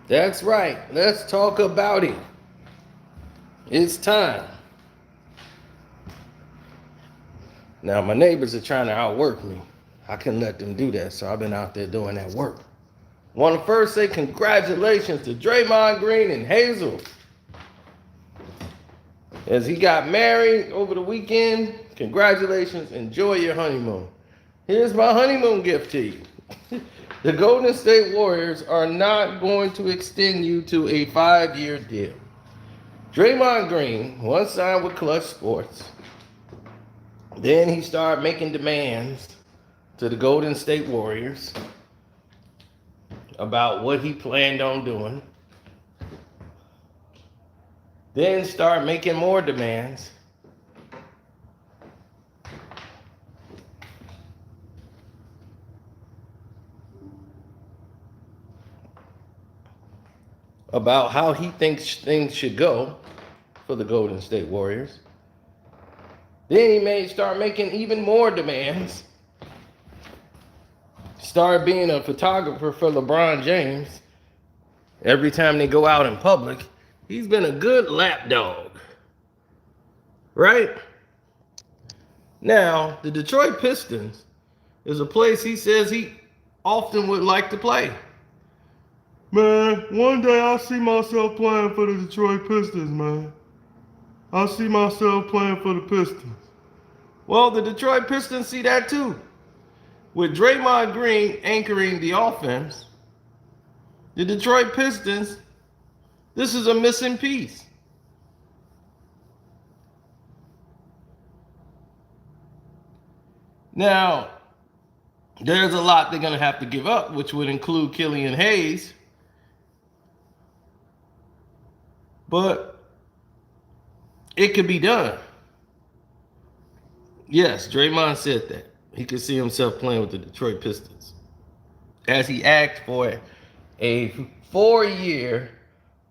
That's right. Let's talk about it. It's time. Now, my neighbors are trying to outwork me. I couldn't let them do that, so I've been out there doing that work. Want to first say congratulations to Draymond Green and Hazel as he got married over the weekend. Congratulations. Enjoy your honeymoon. Here's my honeymoon gift to you. The Golden State Warriors are not going to extend you to a 5-year deal. Draymond Green once signed with Clutch Sports. Then he started making demands to the Golden State Warriors about what he planned on doing. Then started making more demands. About how he thinks things should go for the Golden State Warriors. Then he start making even more demands. Started being a photographer for LeBron James. Every time they go out in public, he's been a good lapdog. Right? Now, the Detroit Pistons is a place he says he often would like to play. Man, one day I'll see myself playing for the Detroit Pistons, man. I'll see myself playing for the Pistons. Well, the Detroit Pistons see that too. With Draymond Green anchoring the offense, the Detroit Pistons, this is a missing piece. Now, there's a lot they're going to have to give up, which would include Killian Hayes. But it could be done. Yes, Draymond said that. He could see himself playing with the Detroit Pistons as he asked for a 4-year,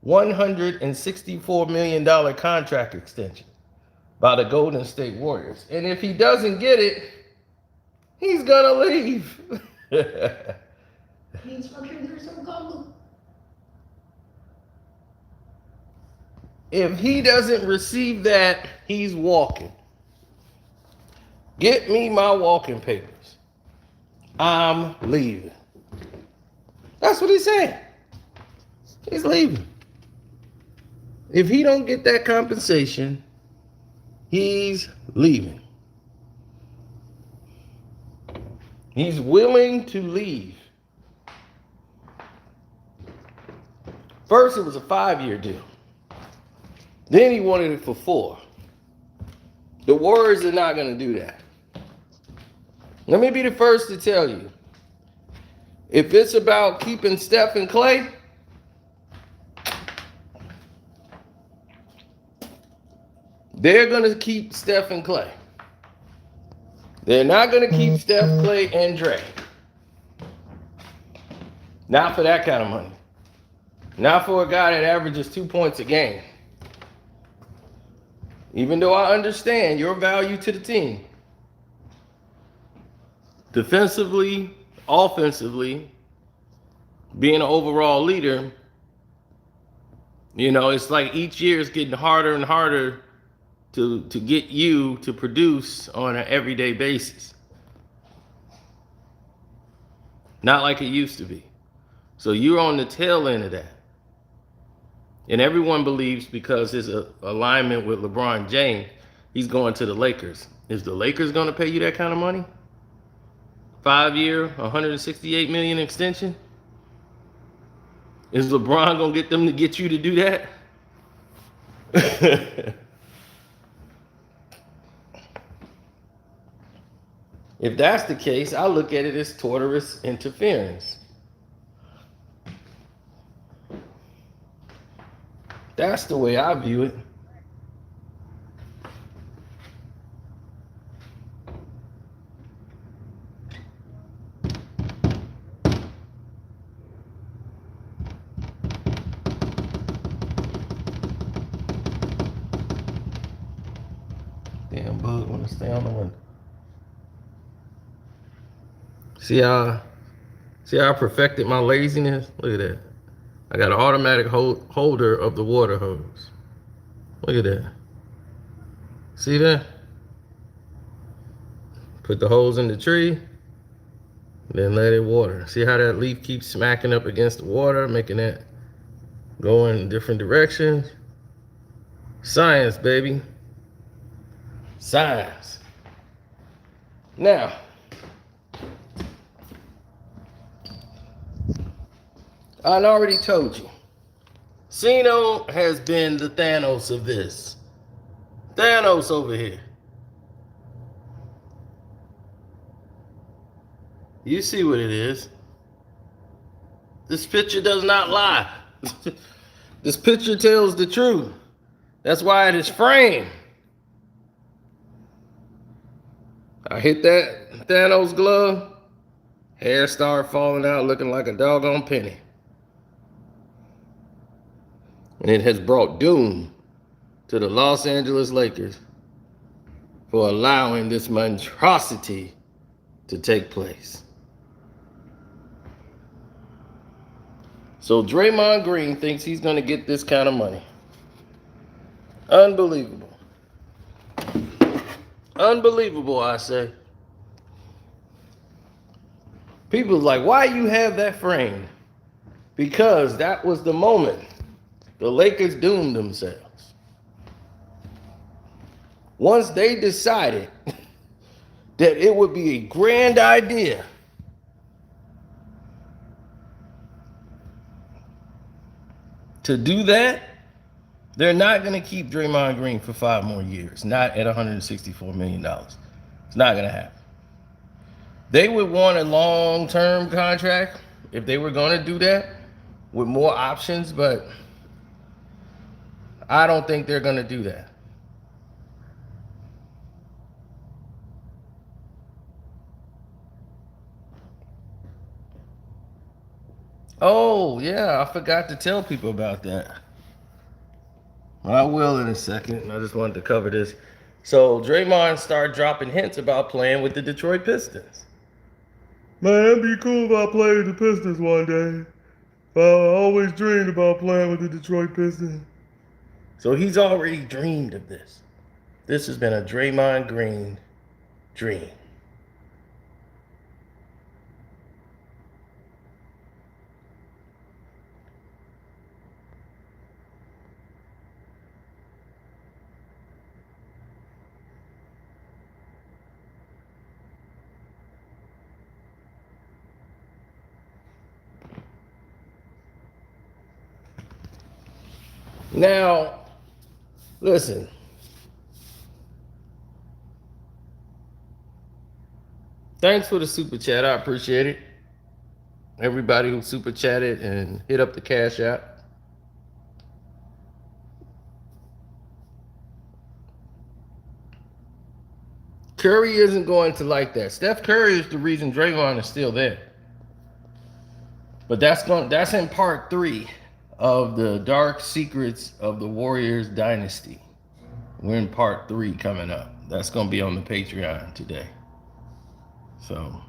$164 million contract extension by the Golden State Warriors. And if he doesn't get it, he's going to leave. The instructions are so common. If he doesn't receive that, he's walking. Get me my walking papers. I'm leaving. That's what he's saying. He's leaving. If he don't get that compensation, he's leaving. He's willing to leave. First, it was a 5-year deal. Then he wanted it for 4. The Warriors are not going to do that. Let me be the first to tell you. If it's about keeping Steph and Clay, they're going to keep Steph and Clay. They're not going to keep Steph, Clay, and Dre. Not for that kind of money. Not for a guy that averages 2 points a game. Even though I understand your value to the team. Defensively, offensively, being an overall leader, it's like each year is getting harder and harder to get you to produce on an everyday basis. Not like it used to be. So you're on the tail end of that. And everyone believes because his alignment with LeBron James, he's going to the Lakers. Is the Lakers going to pay you that kind of money? 5-year, $168 million extension? Is LeBron going to get them to get you to do that? If that's the case, I look at it as tortious interference. That's the way I view it. Damn bug want to stay on the window. See how I perfected my laziness? Look at that. I got an automatic holder of the water hose. Look at that. See that? Put the hose in the tree, then let it water. See how that leaf keeps smacking up against the water, making that go in different directions? Science, baby. Science. Now, I already told you, Cino has been the Thanos of this. Thanos over here. You see what it is. This picture does not lie. This picture tells the truth. That's why it is framed. I hit that Thanos glove, hair started falling out looking like a doggone penny. And it has brought doom to the Los Angeles Lakers for allowing this monstrosity to take place. So Draymond Green thinks he's going to get this kind of money. Unbelievable. Unbelievable, I say. People are like, why you have that frame? Because that was the moment the Lakers doomed themselves. Once they decided that it would be a grand idea to do that, they're not going to keep Draymond Green for 5 more years, not at $164 million. It's not going to happen. They would want a long-term contract if they were going to do that with more options, but I don't think they're going to do that. Oh, yeah, I forgot to tell people about that. I will in a second. I just wanted to cover this. So Draymond started dropping hints about playing with the Detroit Pistons. Man, it'd be cool if I played with the Pistons one day. I always dreamed about playing with the Detroit Pistons. So he's already dreamed of this. This has been a Draymond Green dream. Now, listen. Thanks for the super chat. I appreciate it. Everybody who super chatted and hit up the Cash App. Curry isn't going to like that. Steph Curry is the reason Draymond is still there. But that's in part 3 of the dark secrets of the Warriors dynasty. We're in part 3 coming up. That's going to be on the Patreon today. So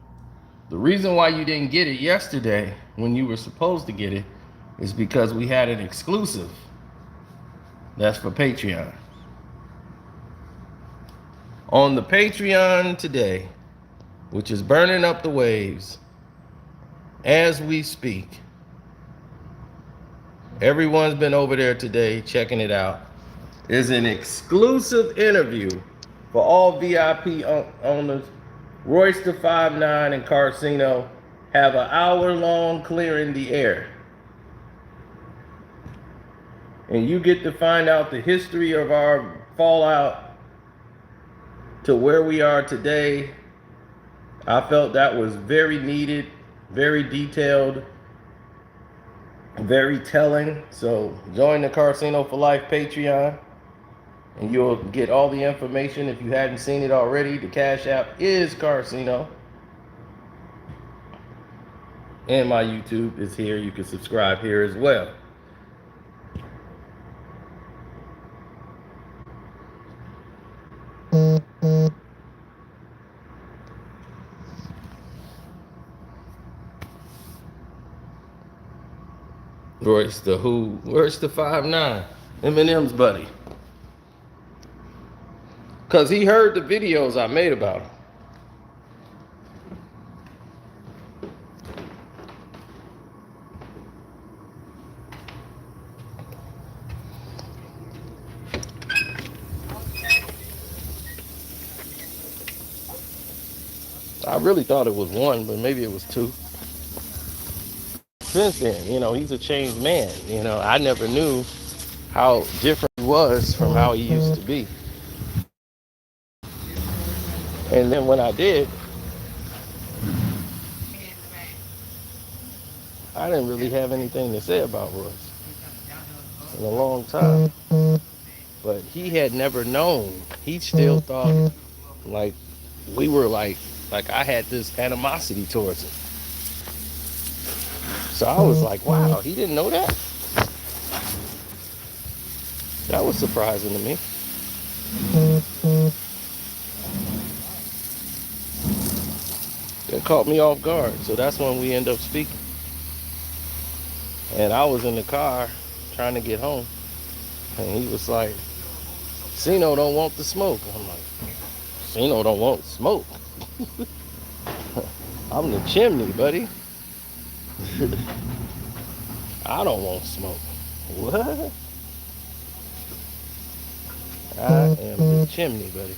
the reason why you didn't get it yesterday when you were supposed to get it is because we had an exclusive. That's for Patreon. On the Patreon today, which is burning up the waves as we speak. Everyone's been over there today checking it out. There's an exclusive interview for all VIP owners. Royce the 5'9" and Carcino have an hour-long clearing the air. And you get to find out the history of our fallout to where we are today. I felt that was very needed, very detailed, very telling. So join the Carcino for Life Patreon and you'll get all the information if you hadn't seen it already. The Cash App is Carcino. And my YouTube is here. You can subscribe here as well. Royce the who? Where's the 5'9"? Eminem's buddy. Cause he heard the videos I made about him. I really thought it was one, but maybe it was two. Since then, he's a changed man. I never knew how different he was from how he used to be. And then when I did, I didn't really have anything to say about Royce in a long time. But he had never known. He still thought like we were like I had this animosity towards him. So I was like, wow, he didn't know that. That was surprising to me. It caught me off guard. So that's when we end up speaking. And I was in the car trying to get home. And he was like, Sino don't want the smoke. I'm like, Sino don't want smoke. I'm the chimney, buddy. I don't want smoke. What? I am the chimney, buddy.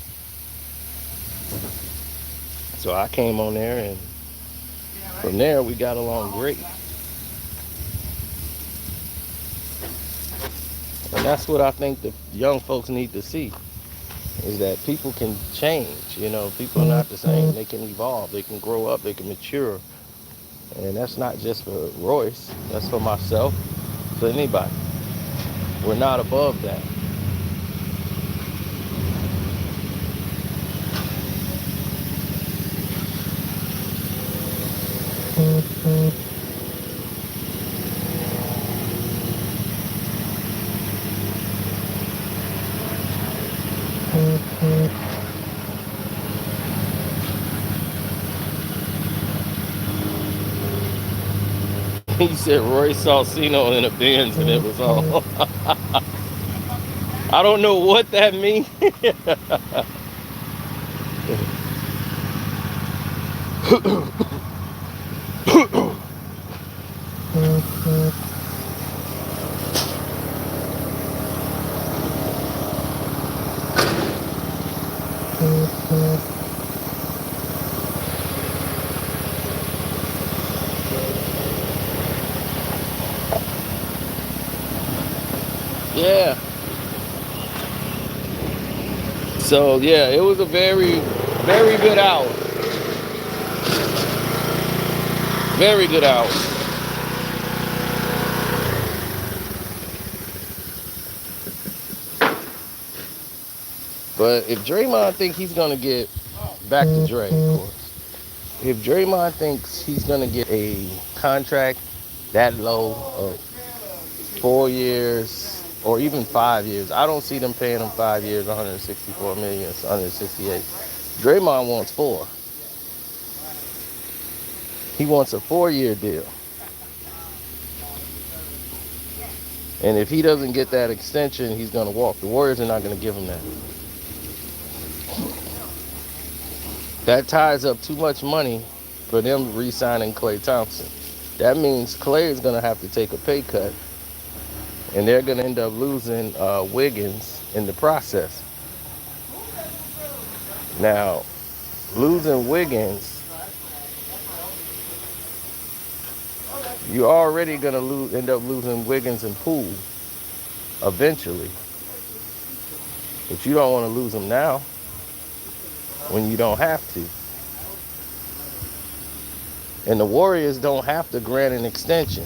So I came on there, and from there we got along great. And that's what I think the young folks need to see, is that people can change. People are not the same. They can evolve. They can grow up. They can mature. And that's not just for Royce. That's for myself, for anybody. We're not above that. He said Royce saw Sino in a Benz and it was all. I don't know what that means. Yeah. So yeah, it was a very, very good hour. Very good hour. But if Draymond think he's gonna get back to Dre, of course. If Draymond thinks he's gonna get a contract that low of 4 years or even 5 years, I don't see them paying him 5 years, 164 million, 168. Draymond wants four. He wants a 4-year deal. And if he doesn't get that extension, he's gonna walk. The Warriors are not gonna give him that. That ties up too much money for them re-signing Klay Thompson. That means Klay is going to have to take a pay cut, and they're going to end up losing Wiggins in the process. Now, losing Wiggins, you're already going to end up losing Wiggins and Poole eventually. But you don't want to lose them now when you don't have to. And the Warriors don't have to grant an extension.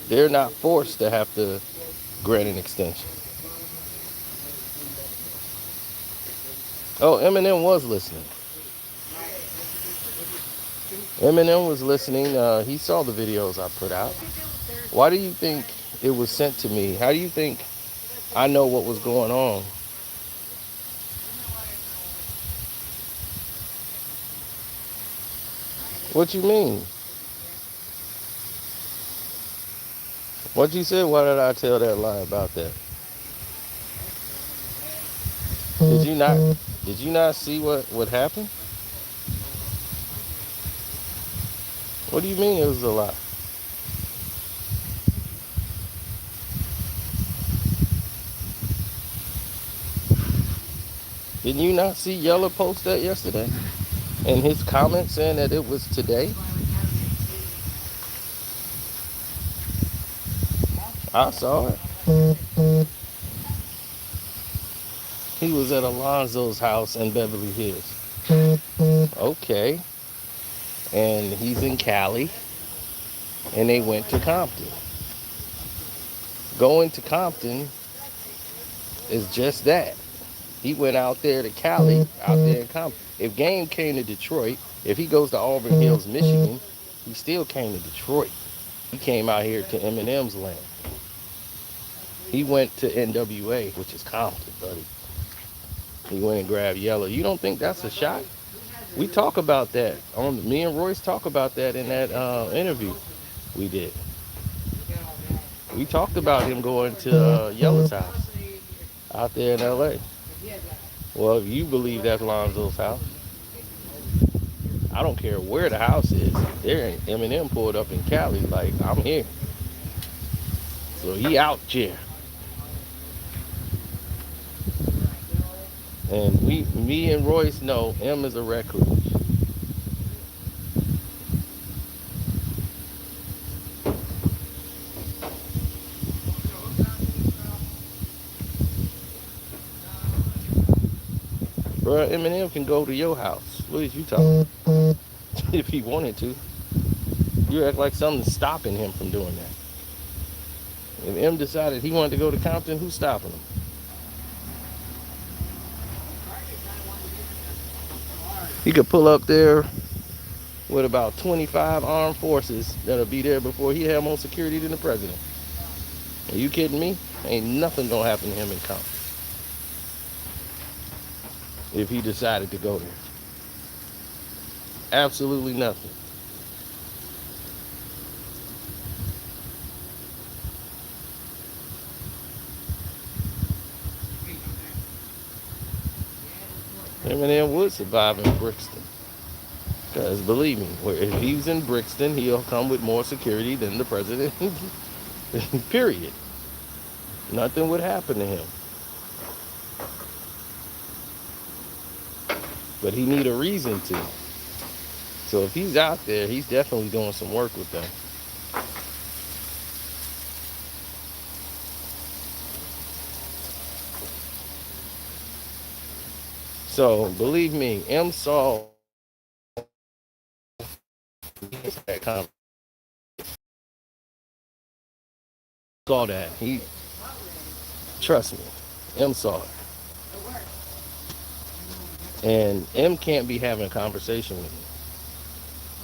They're not forced to have to grant an extension. Oh, Eminem was listening. Eminem was listening. He saw the videos I put out. Why do you think it was sent to me? How do you think I know what was going on? What you mean? What you said? Why did I tell that lie about that? Did you not? Did you not see what happened? What do you mean it was a lie? Didn't you not see Yeller post that yesterday? And his comment saying that it was today? I saw it. He was at Alonzo's house in Beverly Hills. Okay. And he's in Cali. And they went to Compton. Going to Compton is just that. He went out there to Cali, out there in Compton. If Game came to Detroit, if he goes to Auburn Hills, Michigan, he still came to Detroit. He came out here to Eminem's land. He went to NWA, which is Compton, buddy. He went and grabbed Yellow. You don't think that's a shot? We talk about that. Me and Royce talk about that in that interview we did. We talked about him going to Yellow's house out there in LA. Well, if you believe that's Lonzo's house, I don't care where the house is. There, Eminem pulled up in Cali like, I'm here. So he out here. And me and Royce know M is a recluse. Bro, Eminem can go to your house. What is you talking about? If he wanted to. You act like something's stopping him from doing that. If M decided he wanted to go to Compton, who's stopping him? He could pull up there with about 25 armed forces that'll be there before he had more security than the president. Are you kidding me? Ain't nothing gonna happen to him in Compton if he decided to go there. Absolutely nothing. Eminem would survive in Brixton. Because believe me, if he's in Brixton, he'll come with more security than the president. Period. Nothing would happen to him. But he need a reason to. So if he's out there, he's definitely doing some work with them. So believe me, M saw that comment. Saw that. He trust me. M saw it. And M can't be having a conversation with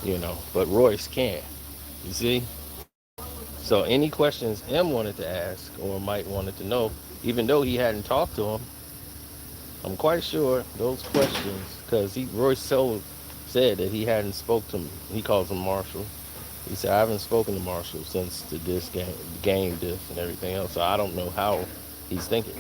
me, but Royce can. You see? So any questions M wanted to ask or Mike wanted to know, even though he hadn't talked to him, I'm quite sure those questions, because Royce said that he hadn't spoke to him. He calls him Marshall. He said, I haven't spoken to Marshall since the game disc and everything else, so I don't know how he's thinking.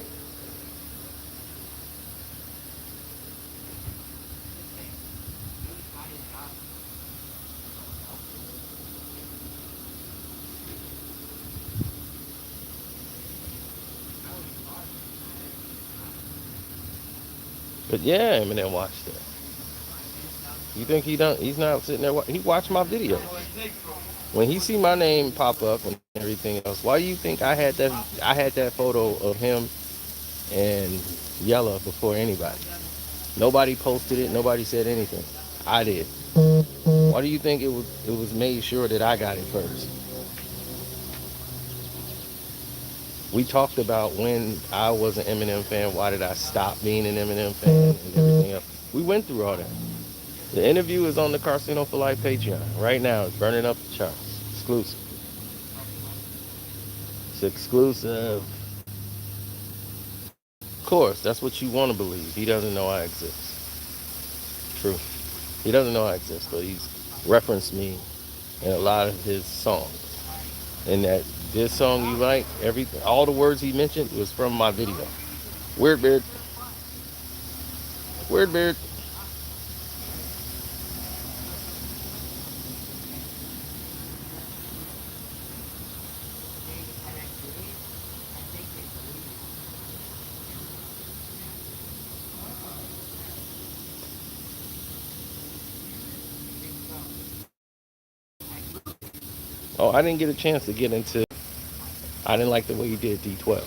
But yeah, Eminem watched that. You think he's not sitting there, he watched my video. When he see my name pop up and everything else, why do you think I had that photo of him and Yella before anybody? Nobody posted it, nobody said anything. I did. Why do you think it was made sure that I got it first? We talked about when I was an Eminem fan, why did I stop being an Eminem fan and everything else. We went through all that. The interview is on the Carcino for Life Patreon. Right now, it's burning up the charts. Exclusive. It's exclusive. Of course, that's what you want to believe. He doesn't know I exist. True. He doesn't know I exist, but referenced me in a lot of his songs. And that this song you like, all the words he mentioned was from my video. Weird Beard, Weird Beard. Oh, I didn't get a chance to get into. I didn't like the way he did D12.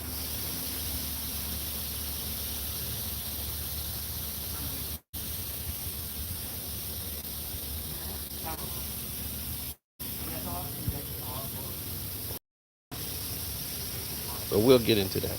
But we'll get into that.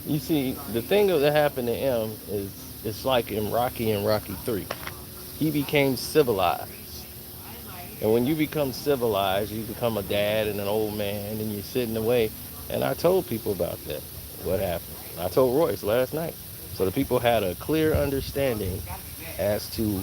You see, the thing that happened to him is it's like in Rocky and Rocky 3. He became civilized. And when you become civilized, you become a dad and an old man and you're sitting away. And I told people about that, what happened. I told Royce last night. So the people had a clear understanding as to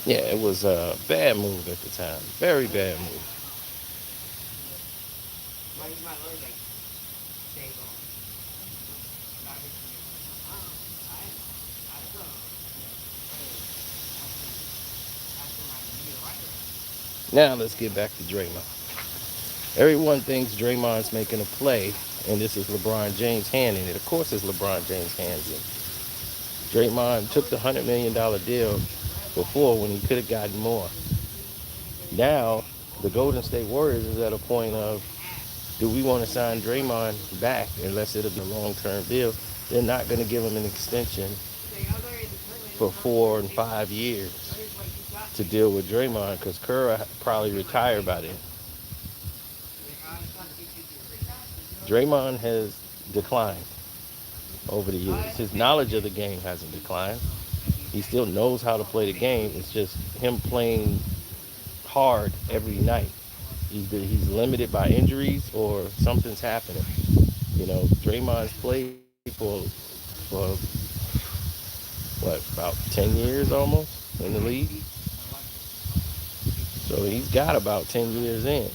yeah, it was a bad move at the time. Very bad move. Now let's get back to Draymond. Everyone thinks Draymond's making a play, and this is LeBron James' hand in it. Of course, it's LeBron James' hands in it. Draymond took the $100 million deal before when he could have gotten more. Now, the Golden State Warriors is at a point of, do we want to sign Draymond back unless it'll be a long-term deal? They're not going to give him an extension for 4 and 5 years to deal with Draymond because Kerr probably retired by then. Draymond has declined over the years. His knowledge of the game hasn't declined. He still knows how to play the game. It's just him playing hard every night. Either he's limited by injuries or something's happening. You know, Draymond's played for what, about 10 years almost in the league. So he's got about 10 years in,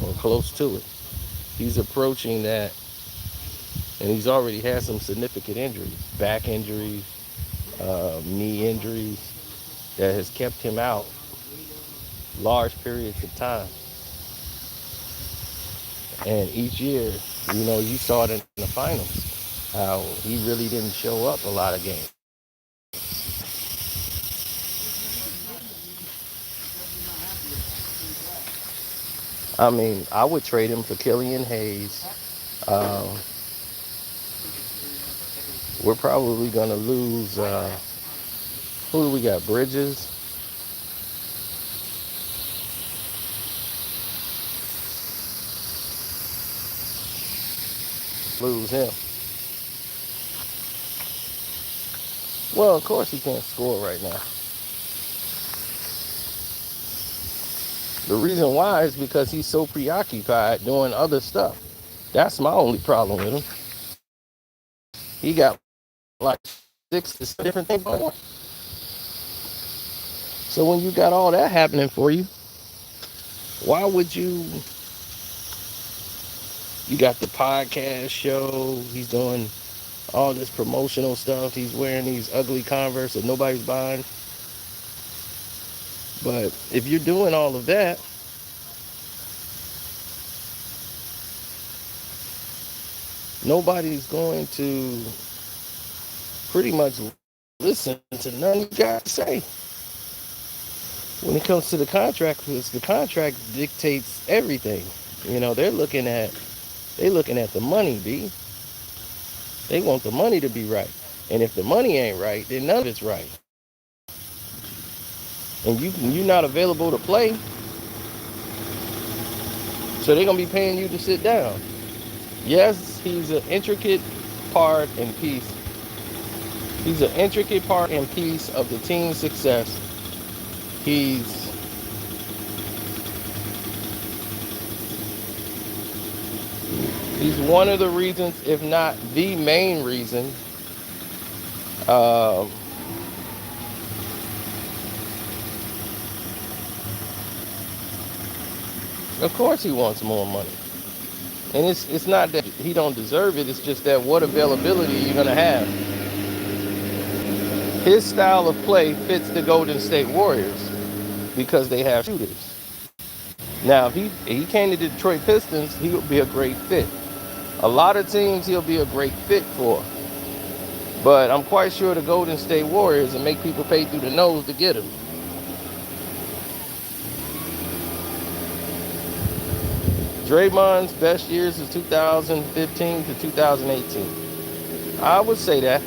or close to it. He's approaching that, and he's already had some significant injuries, back injuries, knee injuries, that has kept him out large periods of time. And each year, you know, you saw it in the finals, how he really didn't show up a lot of games. I mean, I would trade him for Killian Hayes. Um, we're probably going to lose, who do we got? Bridges. Lose him. Well, of course he can't score right now. The reason why is because he's so preoccupied doing other stuff. That's my only problem with him. He got like 6 different things going on. So when you got all that happening for you, why would you? You got the podcast show. He's doing all this promotional stuff. He's wearing these ugly Converse that nobody's buying. But if you're doing all of that, Nobody's going to pretty much listen to none you got to say. When it comes to the contract, because the contract dictates everything. You know, they looking at the money, B. They want the money to be right. And if the money ain't right, then none of it's right. And you're not available to play, so they're gonna be paying you to sit down. Yes, he's an intricate part and piece. He's an intricate part and piece of the team's success. He's one of the reasons, if not the main reason, of course he wants more money. And it's not that he don't deserve it, it's just that what availability are you gonna have? His style of play fits the Golden State Warriors because they have shooters. Now, if he came to the Detroit Pistons, he would be a great fit. A lot of teams he'll be a great fit for. But I'm quite sure the Golden State Warriors will make people pay through the nose to get him. Draymond's best years is 2015 to 2018. I would say that.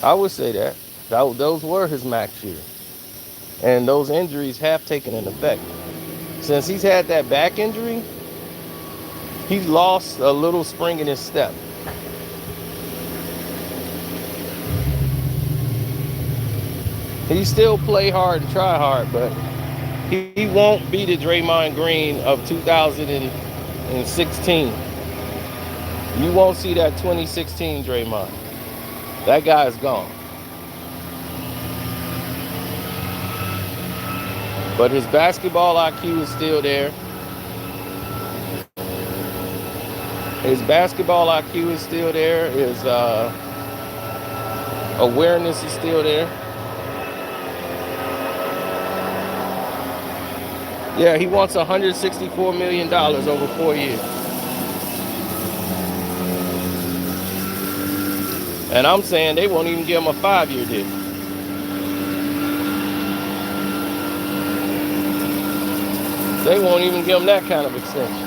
I would say that. Those were his max years. And those injuries have taken an effect. Since he's had that back injury, he's lost a little spring in his step. He still play hard and try hard, but he won't be the Draymond Green of 2016. You won't see that 2016 Draymond. That guy's gone. But his basketball IQ is still there. His basketball IQ is still there. His awareness is still there. Yeah, he wants $164 million over 4 years. And I'm saying they won't even give him a 5-year deal. They won't even give him that kind of extension.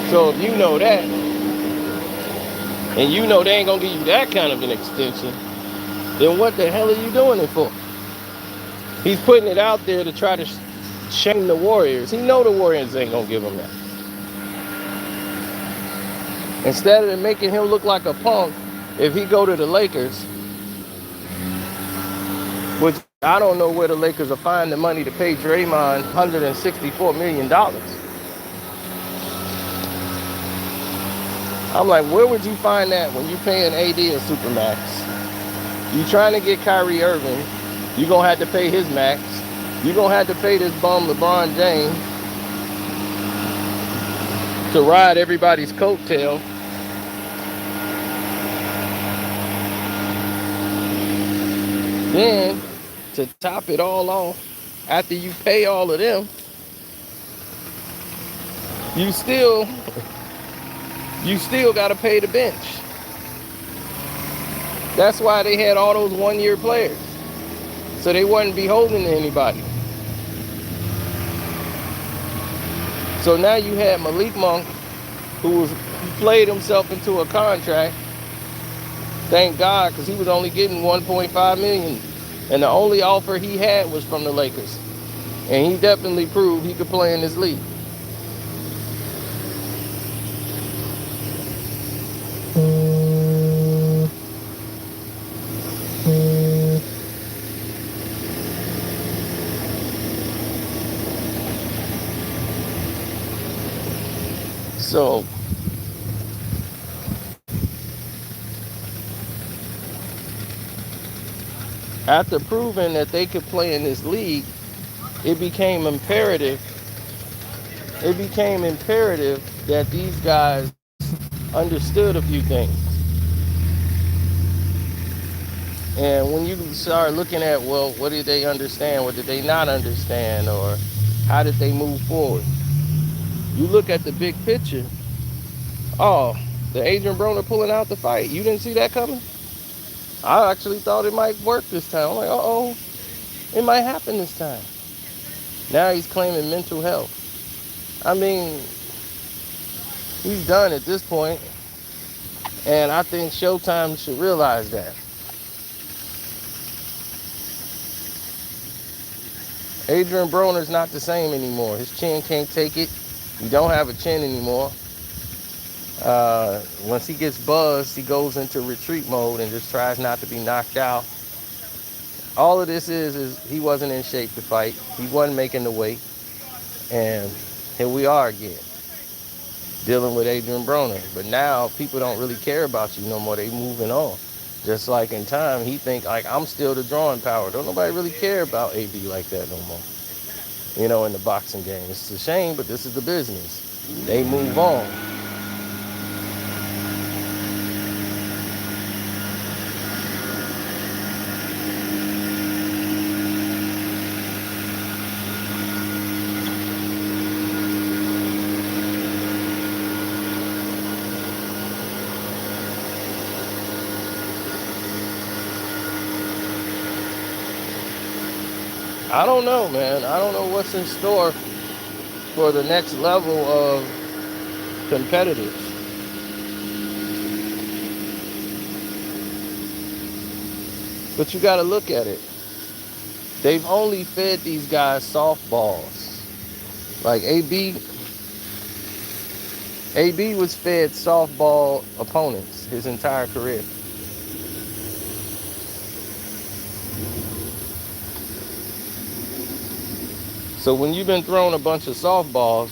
So if you know that, and you know they ain't gonna give you that kind of an extension, then what the hell are you doing it for? He's putting it out there to try to shame the Warriors. He know the Warriors ain't gonna give him that. Instead of making him look like a punk, if he go to the Lakers, which I don't know where the Lakers will find the money to pay Draymond $164 million. I'm like, where would you find that when you paying AD a supermax? You trying to get Kyrie Irving, you're going to have to pay his max. You're going to have to pay this bum LeBron James to ride everybody's coattail. Then, to top it all off, after you pay all of them, you still got to pay the bench. That's why they had all those one-year players, so they wasn't beholden to anybody. So now you had Malik Monk, who played himself into a contract. Thank God, because he was only getting $1.5 million, and the only offer he had was from the Lakers, and he definitely proved he could play in this league. So after proving that they could play in this league, it became imperative that these guys understood a few things. And when you start looking at, well, what did they understand? What did they not understand? Or how did they move forward? You look at the big picture. Oh, the Adrian Broner pulling out the fight. You didn't see that coming? I actually thought it might work this time. I'm like, uh-oh, it might happen this time. Now he's claiming mental health. I mean, he's done at this point, and I think Showtime should realize that. Adrian Broner's not the same anymore. His chin can't take it. He don't have a chin anymore. Once he gets buzzed, he goes into retreat mode and just tries not to be knocked out. All of this is he wasn't in shape to fight. He wasn't making the weight. And here we are again, dealing with Adrian Broner. But now people don't really care about you no more. They moving on. Just like in time, he think like I'm still the drawing power. Don't nobody really care about AB like that no more. You know, in the boxing game. It's a shame, but this is the business. They move on. I don't know, man. I don't know what's in store for the next level of competitors. But you got to look at it. They've only fed these guys softballs. Like AB was fed softball opponents his entire career. So when you've been thrown a bunch of softballs,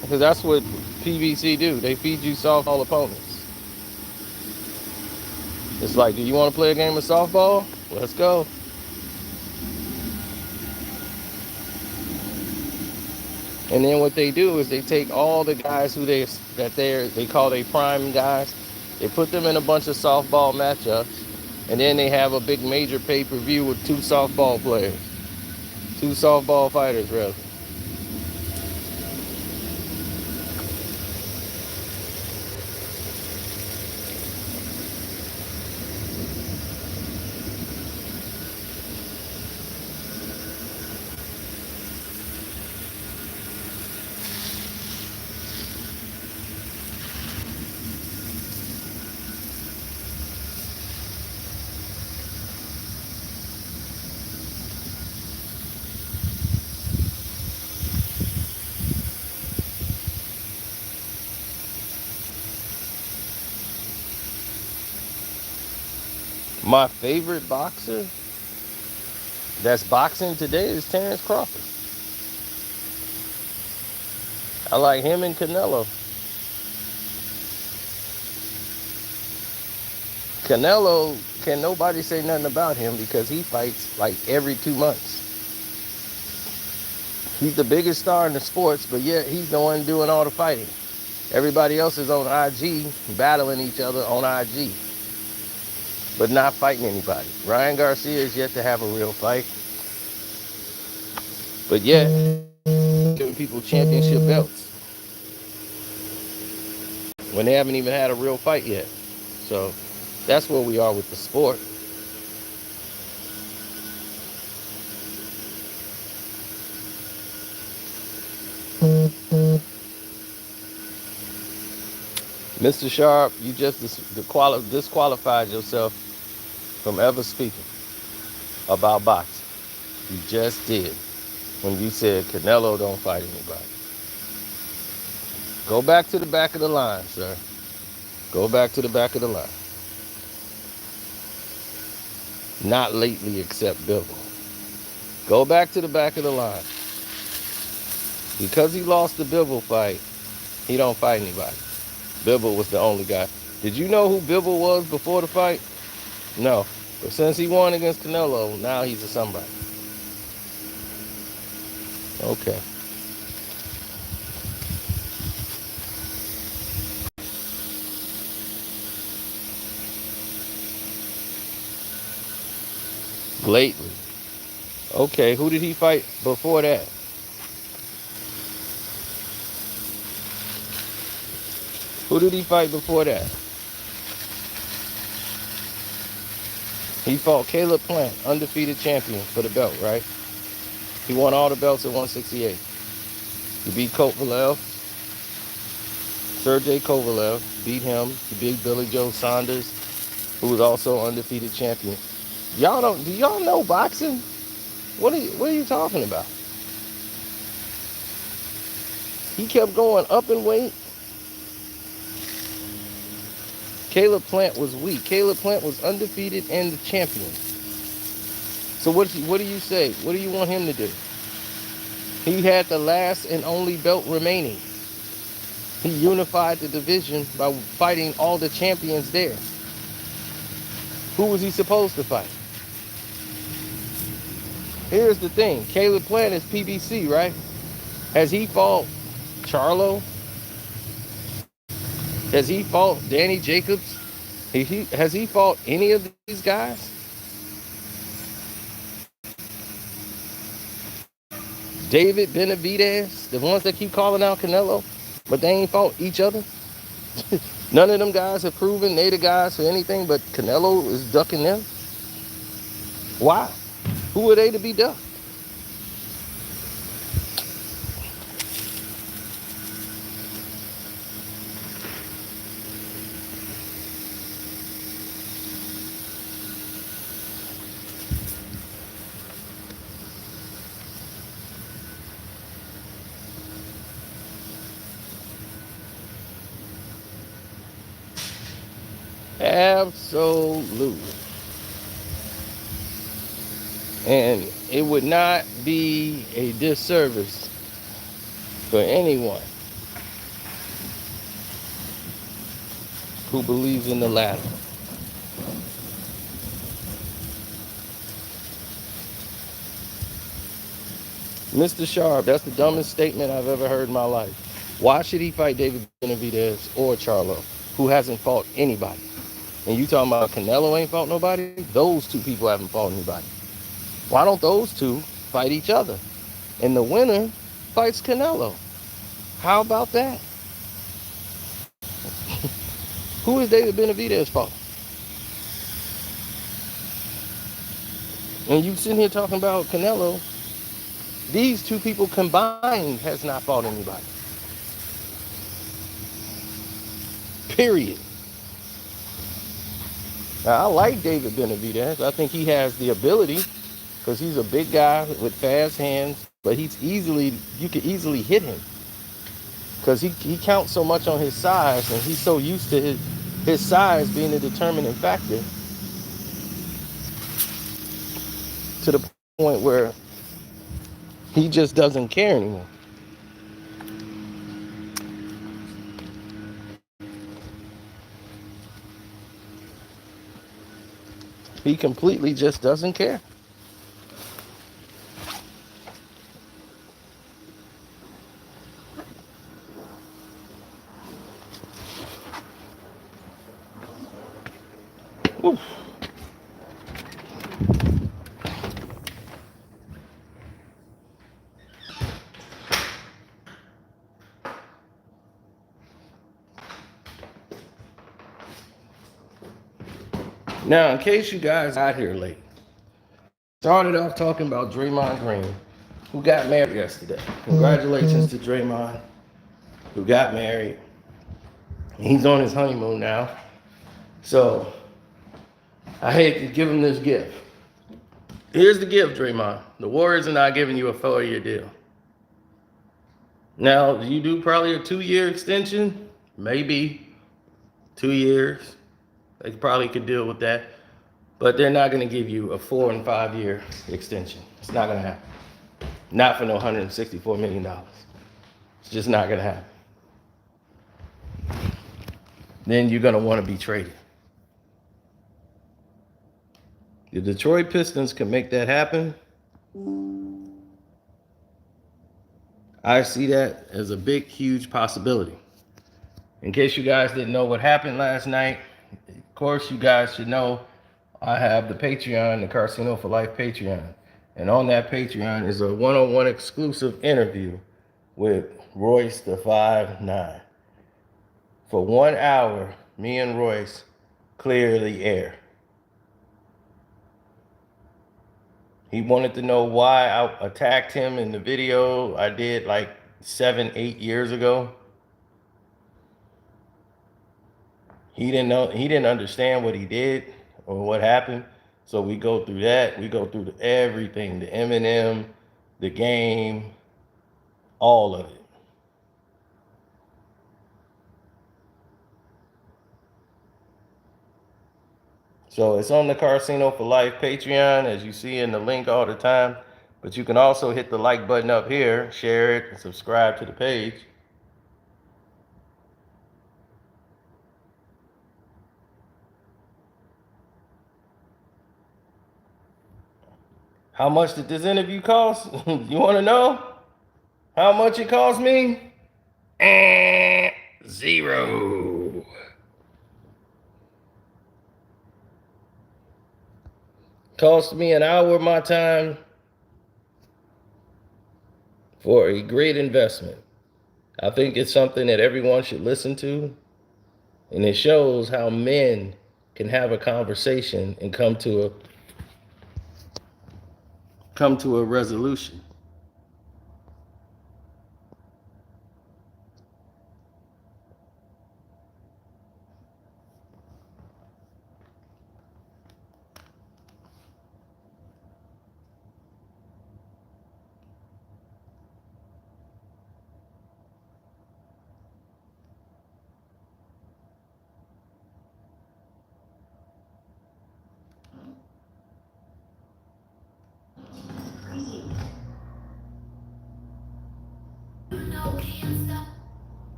because that's what PBC do, they feed you softball opponents. It's like, do you want to play a game of softball? Let's go. And then what they do is they take all the guys who they call their prime guys, they put them in a bunch of softball matchups, and then they have a big major pay-per-view with two softball players. Two softball fighters, rather. My favorite boxer that's boxing today is Terrence Crawford. I like him and Canelo. Canelo, can nobody say nothing about him because he fights like every 2 months. He's the biggest star in the sports, but yet he's the one doing all the fighting. Everybody else is on IG, battling each other on IG, but not fighting anybody. Ryan Garcia is yet to have a real fight, but yet giving people championship belts when they haven't even had a real fight yet. So that's where we are with the sport. Mr. Sharp, you just disqualified yourself from ever speaking about boxing. You just did when you said Canelo don't fight anybody. Go back to the back of the line, sir. Go back to the back of the line. Not lately except Bivol. Go back to the back of the line. Because he lost the Bivol fight, he don't fight anybody. Bivol was the only guy. Did you know who Bivol was before the fight? No. But since he won against Canelo, now he's a somebody. Okay. Lately. Okay, who did he fight before that? Who did he fight before that? He fought Caleb Plant, undefeated champion for the belt, right? He won all the belts at 168. He beat Kovalev, Sergey Kovalev, beat him. He beat Billy Joe Saunders, who was also undefeated champion. Do y'all know boxing? What are you talking about? He kept going up in weight. Caleb Plant was weak. Caleb Plant was undefeated and the champion. So what do you say? What do you want him to do? He had the last and only belt remaining. He unified the division by fighting all the champions there. Who was he supposed to fight? Here's the thing. Caleb Plant is PBC, right? Has he fought Charlo? Has he fought Danny Jacobs? Has he fought any of these guys? David Benavidez, the ones that keep calling out Canelo, but they ain't fought each other. None of them guys have proven they the guys for anything, but Canelo is ducking them. Why? Who are they to be ducked? Absolutely. And it would not be a disservice for anyone who believes in the latter. Mr. Sharp, that's the dumbest statement I've ever heard in my life. Why should he fight David Benavidez or Charlo, who hasn't fought anybody? And you talking about Canelo ain't fought nobody? Those two people haven't fought anybody. Why don't those two fight each other? And the winner fights Canelo. How about that? Who is David Benavidez fought? And you sitting here talking about Canelo. These two people combined has not fought anybody. Period. Now, I like David Benavidez. I think he has the ability because he's a big guy with fast hands, but you could easily hit him because he counts so much on his size, and he's so used to his size being a determining factor to the point where he just doesn't care anymore. He completely just doesn't care. Oof. Now, in case you guys got here late, started off talking about Draymond Green, who got married yesterday. Congratulations to Draymond, who got married. He's on his honeymoon now. So, I hate to give him this gift. Here's the gift, Draymond. The Warriors are not giving you a 4-year deal. Now, you do probably a 2-year extension? Maybe 2 years. They probably could deal with that. But they're not going to give you a 4 and 5 year extension. It's not going to happen. Not for no $164 million. It's just not going to happen. Then you're going to want to be traded. The Detroit Pistons can make that happen. I see that as a big, huge possibility. In case you guys didn't know what happened last night, of course, you guys should know I have the Patreon, the Casino for Life Patreon. And on that Patreon is a one-on-one exclusive interview with Royce the 5'9". For 1 hour, me and Royce clear the air. He wanted to know why I attacked him in the video I did like 7, 8 years ago. He didn't know, he didn't understand what he did or what happened. So we go through that. We go through everything, the Eminem, the game, all of it. So it's on the Carsino for Life Patreon, as you see in the link all the time. But you can also hit the like button up here, share it, and subscribe to the page. How much did this interview cost? You want to know? How much it cost me? Zero. Cost me an hour of my time for a great investment. I think it's something that everyone should listen to. And it shows how men can have a conversation and come to a resolution.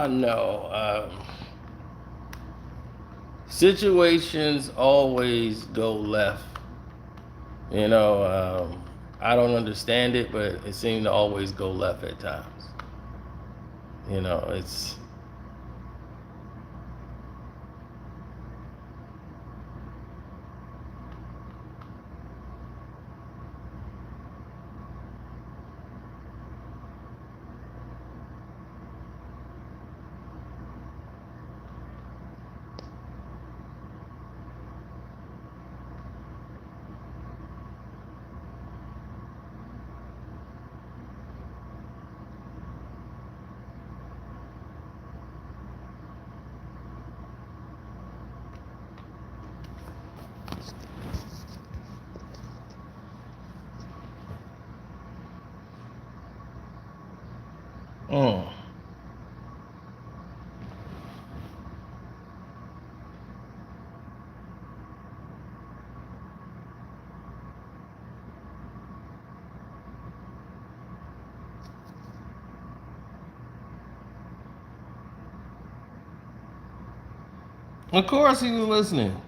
No. Situations always go left. I don't understand it, but it seems to always go left at times. It's... Of course he was listening.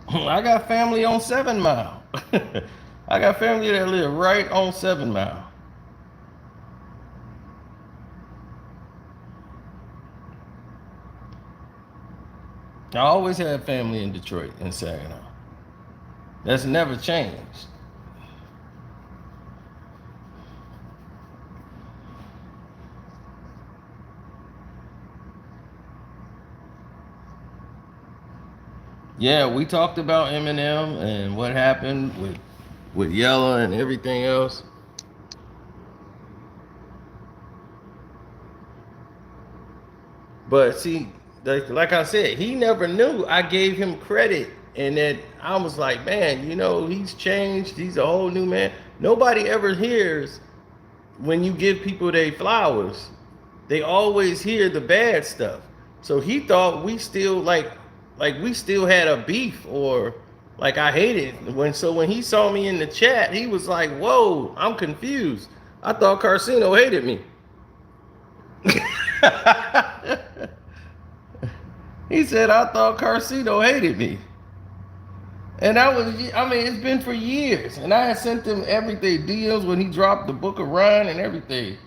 I got family on 7 Mile. I got family that live right on 7 Mile. I always had family in Detroit and Saginaw. That's never changed. Yeah, we talked about Eminem and what happened with Yella and everything else. But see, like I said, he never knew I gave him credit, and that I was like, man, he's changed. He's a whole new man. Nobody ever hears when you give people their flowers. They always hear the bad stuff. So he thought we still like we still had a beef, or like I hated when he saw me in the chat, he was like, whoa, I'm confused. I thought Carsino hated me. He said, I thought Carsino hated me. And it's been for years. And I had sent him everything, DMs when he dropped the Book of Ryan and everything.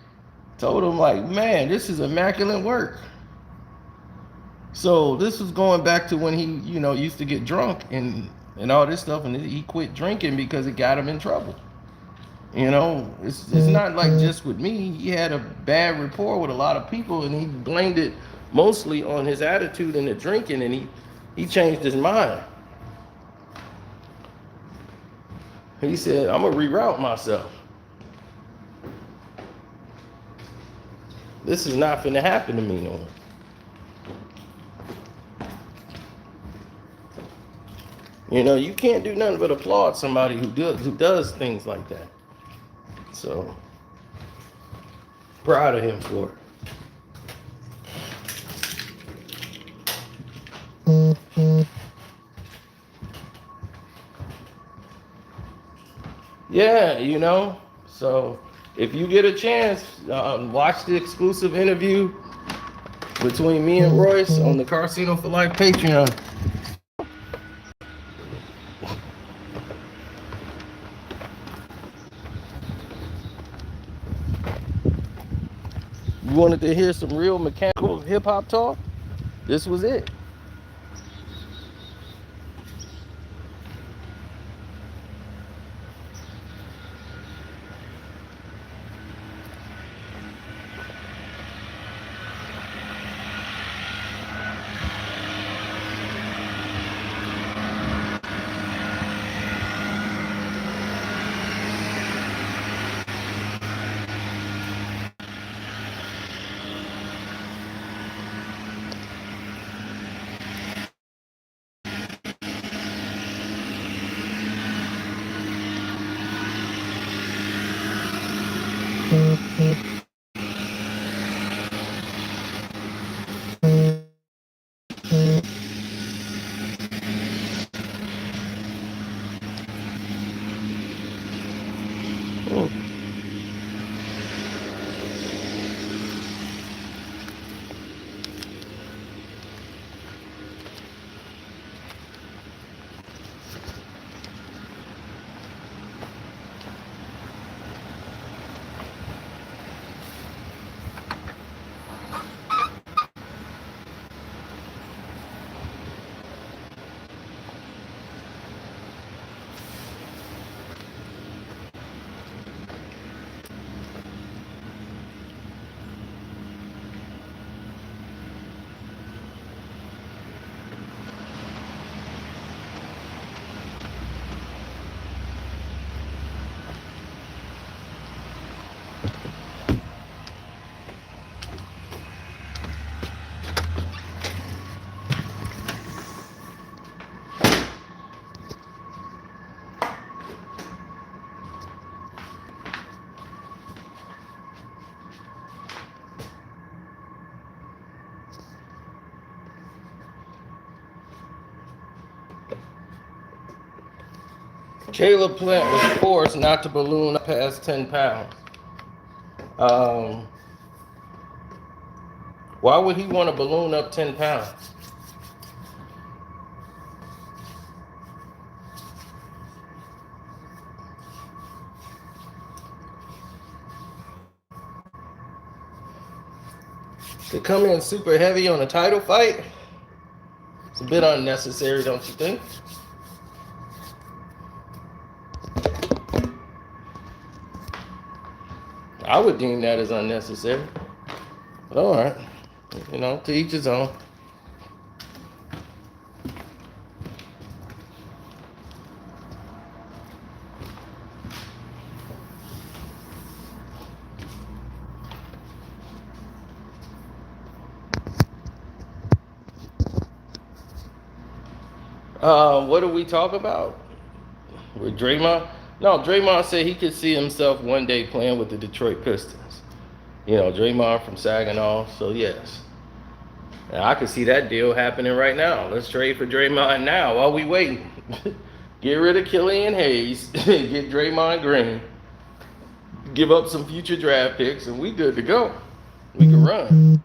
Told him like, man, this is immaculate work. So this was going back to when he, used to get drunk and all this stuff, and he quit drinking because it got him in trouble. It's not like just with me. He had a bad rapport with a lot of people, and he blamed it mostly on his attitude and the drinking, and he changed his mind. He said, "I'm gonna reroute myself. This is not finna happen to me no more." You can't do nothing but applaud somebody who does things like that. So proud of him for it. Yeah, So if you get a chance, watch the exclusive interview between me and Royce on the Casino for Life Patreon. You wanted to hear some real mechanical hip hop talk? This was it. Caleb Plant was forced not to balloon up past 10 pounds. Um, why would he want to balloon up 10 pounds? To come in super heavy on a title fight, it's a bit unnecessary, don't you think? I would deem that as unnecessary. But all right, to each his own. What do we talk about with Draymond? No, Draymond said he could see himself one day playing with the Detroit Pistons. Draymond from Saginaw, so yes. And I could see that deal happening right now. Let's trade for Draymond now while we waiting. Get rid of Killian Hayes, get Draymond Green, give up some future draft picks, and we good to go. We can run.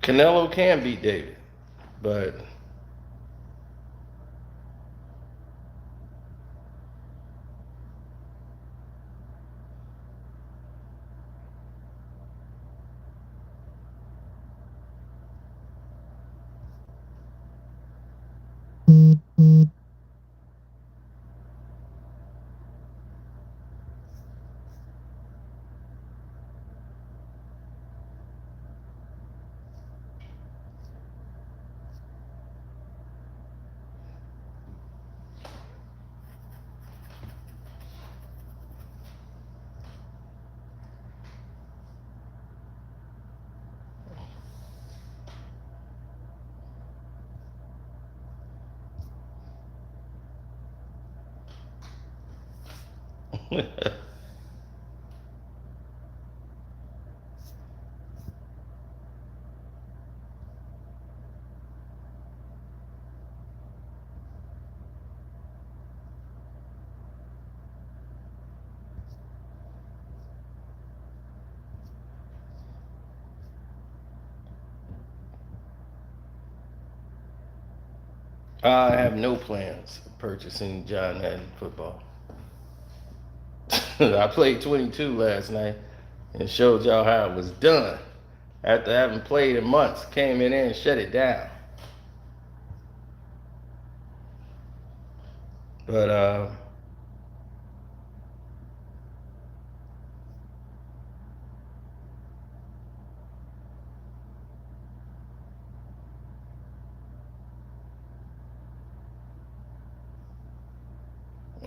Canelo can beat David, but I have no plans of purchasing John Madden football. I played 22 last night and showed y'all how it was done. After having played in months, came in there and shut it down. But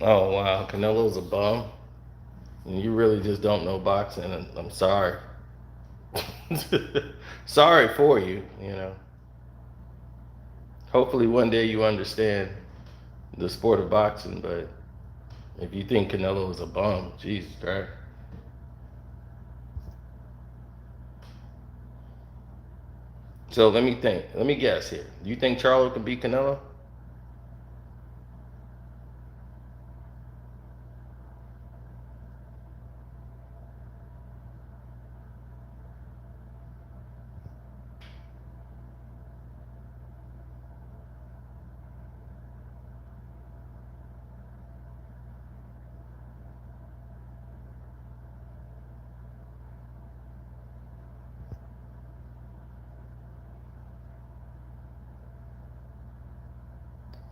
oh wow, Canelo's a bum. And you really just don't know boxing, and I'm sorry. Sorry for you, you know. Hopefully one day you understand the sport of boxing, but if you think Canelo is a bum, Jesus Christ. So let me think. Let me guess here. Do you think Charlo can beat Canelo?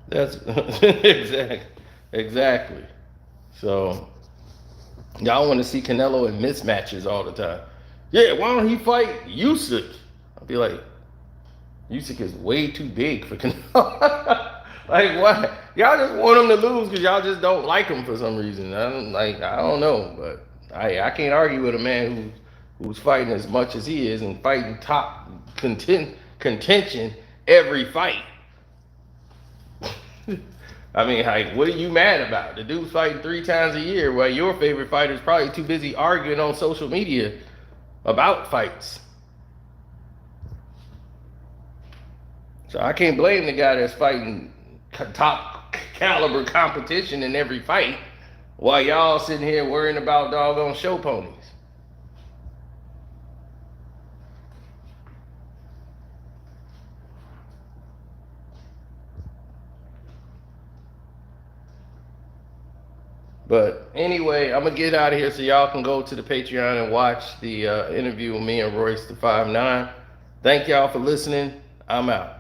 That's exactly. So y'all want to see Canelo in mismatches all the time. Yeah, why don't he fight Usyk? I'll be like, Usyk is way too big for Canelo. Like why? Y'all just want him to lose because y'all just don't like him for some reason. I don't know, but I can't argue with a man who's fighting as much as he is and fighting top contention every fight. I mean, like, what are you mad about? The dude's fighting 3 times a year while your favorite fighter is probably too busy arguing on social media about fights. So I can't blame the guy that's fighting top caliber competition in every fight while y'all sitting here worrying about doggone show ponies. But anyway, I'm gonna get out of here so y'all can go to the Patreon and watch the interview with me and Royce the 5'9". Thank y'all for listening. I'm out.